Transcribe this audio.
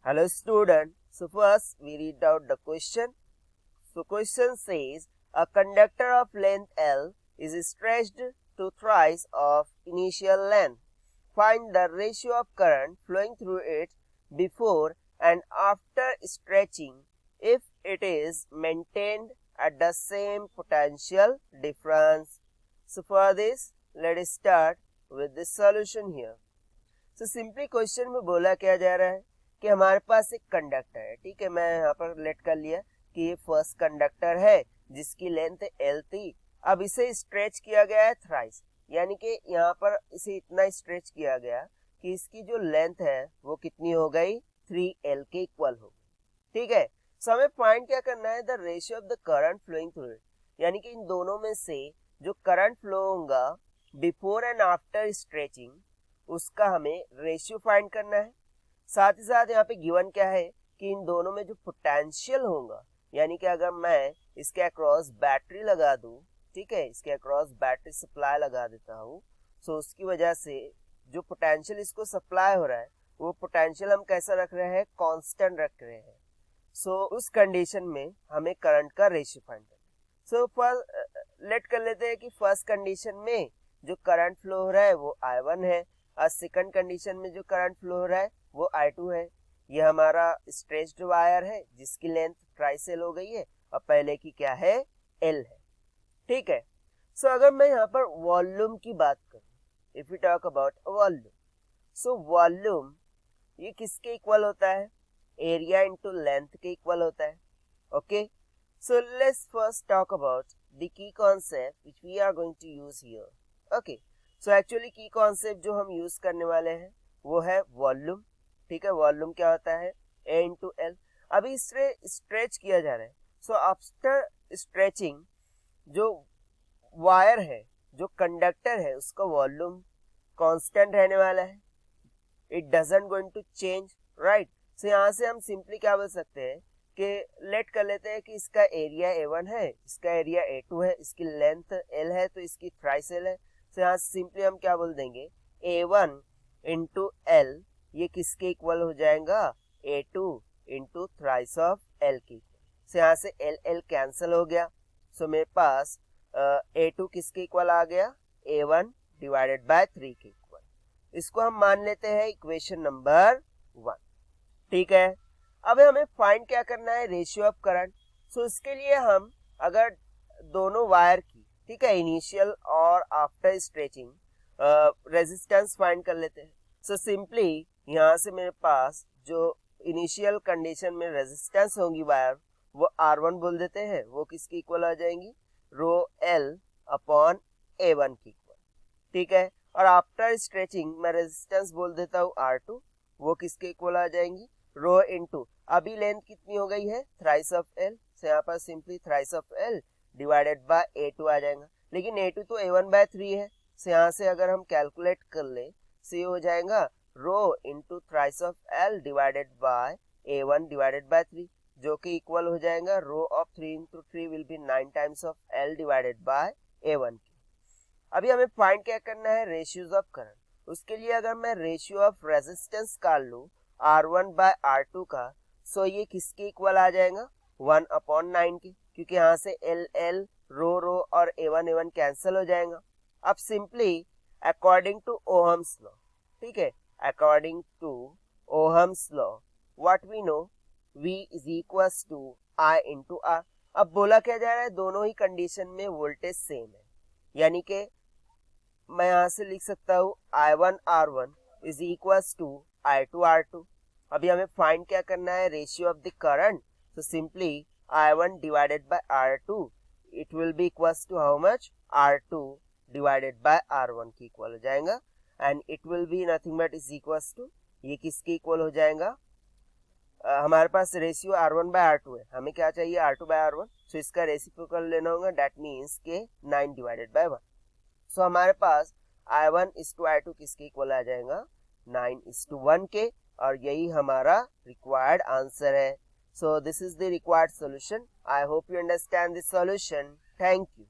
Hello student. So first we read out the question. So question says a conductor of length L is stretched to thrice of initial length. Find the ratio of current flowing through it before and after stretching if it is maintained at the same potential difference. So for this, let us start with the solution here. So simply question में बोला क्या जा रहा है कि हमारे पास एक conductor है. ठीक है, मैं यहाँ पर लेट कर लिया कि ये फर्स्ट कंडक्टर है जिसकी लेंथ L थी. अब इसे स्ट्रेच किया गया है थ्राइस, यानी कि यहाँ पर इसे इतना स्ट्रेच किया गया कि इसकी जो लेंथ है वो कितनी हो गई, 3L के इक्वल हो गई. ठीक है, सो हमें फाइंड क्या करना है, the ratio of the current flowing through it, यानी कि इन दोनों में से जो करंट फ्लो होगा बिफोर एंड आफ्टर स्ट्रेचिंग उसका हमें रेशियो फाइंड करना है. साथ ही साथ यहाँ पे गिवन क्या है कि इन दोनों में जो पोटेंशियल होगा, यानी कि अगर मैं इसके अक्रॉस बैटरी लगा दूं, ठीक है, इसके अक्रॉस बैटरी सप्लाई लगा देता हूँ, सो उसकी वजह से जो पोटेंशियल इसको सप्लाई हो रहा है वो पोटेंशियल हम कैसा रख रहे हैं, कांस्टेंट रख रहे हैं. सो उस कंडीशन में हमें करंट का रेशियो फाइंड करना है. सो फर्स्ट लेट कर लेते हैं कि फर्स्ट कंडीशन में जो करंट फ्लो हो रहा है वो I1 है और सेकंड कंडीशन में जो करंट फ्लो हो रहा है वो I2 है. ये हमारा स्ट्रेच्ड वायर है जिसकी लेंथ ट्राइस L हो गई है और पहले की क्या है, L है. ठीक है, सो अगर मैं यहाँ पर वॉल्यूम की बात करूँ, if you talk about volume, so volume ये किसके इक्वल होता है, एरिया इनटू लेंथ के इक्वल होता है. Okay, so let's first talk about the key concept which we are going to use here. Okay, so actually key concept जो हम use करने वाले हैं वो है वॉल्यूम. ठीक है, वॉल्यूम क्या होता है, A इंटू एल. अभी इसे स्ट्रेच किया जा रहा है, सो आफ्टर स्ट्रेचिंग जो वायर है, जो कंडक्टर है, उसका वॉल्यूम कांस्टेंट रहने वाला है. It doesn't going to change, right. So यहाँ से हम सिंपली क्या बोल सकते हैं कि लेट कर लेते हैं कि इसका एरिया A1 है, इसका एरिया A2 है, इसकी लेंथ L है तो इसकी थ्राइस L है. तो यहाँ से सिंपली हम क्या बोल देंगे, A1 इंटू L ये किसके इक्वल हो जाएगा, A2 into thrice of L के इक्वल. तो यहाँ से L कैंसिल हो गया. सो मेरे पास A2 किसके इक्वल आ गया, A1 डिवाइडेड बाय 3 के इक्वल. इसको हम मान लेते हैं इक्वेशन नंबर 1. ठीक है, अब हमें फाइंड क्या करना है, रेशियो ऑफ करंट. सो इसके लिए हम अगर दोनों वायर की, ठीक है, इनिशियल और आफ्टर स्ट्रेचिंग रेजिस्टेंस फाइंड कर लेते हैं. सो सिंपली यहाँ से मेरे पास जो इनिशियल कंडीशन में रेजिस्टेंस होगी वायर वो R1 बोल देते हैं, वो किसकी इक्वल आ जाएंगी, रो L अपॉन A1 की इक्वल. ठीक है, और आफ्टर स्ट्रेचिंग मैं रेजिस्टेंस बोल देता हूँ R2, वो किसके इक्वल आ जाएंगी, रो इनटू अभी लेंथ कितनी हो गई है, थ्राइस ऑफ L. से यहाँ पर simply thrice of L divided bye A2 आ जाएगा, लेकिन A2 तो A1 बाय 3 है. से यहाँ से अगर हम कैलकुलेट कर ले से हो जाएगा rho into thrice of L divided by A1 divided by 3, जो कि इक्वल हो जाएगा rho of 3 into 3 will be 9 times of L divided by A1 की. अभी हमें फाइंड क्या करना है, रेशियोज ऑफ करंट. उसके लिए अगर मैं रेशियो ऑफ रेजिस्टेंस कर लूँ R1 बाय R2 का, सो ये किसके इक्वल आ जाएगा, 1 अपॉन 9 के, क्योंकि यहाँ से L रो और A1 कैंसिल हो जाएगा. अब simply according to Ohm's law, ठीक है, according to Ohm's law what we know, V is equals to I into R. अब बोला क्या जा रहा है, दोनों ही कंडीशन में वोल्टेज सेम है, यानी कि मैं यहाँ से लिख सकता हूँ I1 R1 is equals to I2 R2. अभी हमें फाइंड क्या करना है, रेशियो ऑफ द करंट. तो simply I1 divided by R2 it will be equals to how much, R2 divided by R1 की इक्वल हो जाएगा, and it will be nothing but is equals to, ये किसके equal हो जाएगा, हमारे पास ratio R1 bye R2 है, हमें क्या चाहिए, R2 बाय R1. सो इसका रेसिप्रोकल लेना होगा, दैट मीन्स के 9 डिवाइडेड बाय 1. सो हमारे पास I1 इज टू I2 किसके इक्वल आ जाएगा, 9 इज टू 1 के, और यही हमारा रिक्वायर्ड आंसर है. So this is the required solution. I hope you understand this solution. Thank you.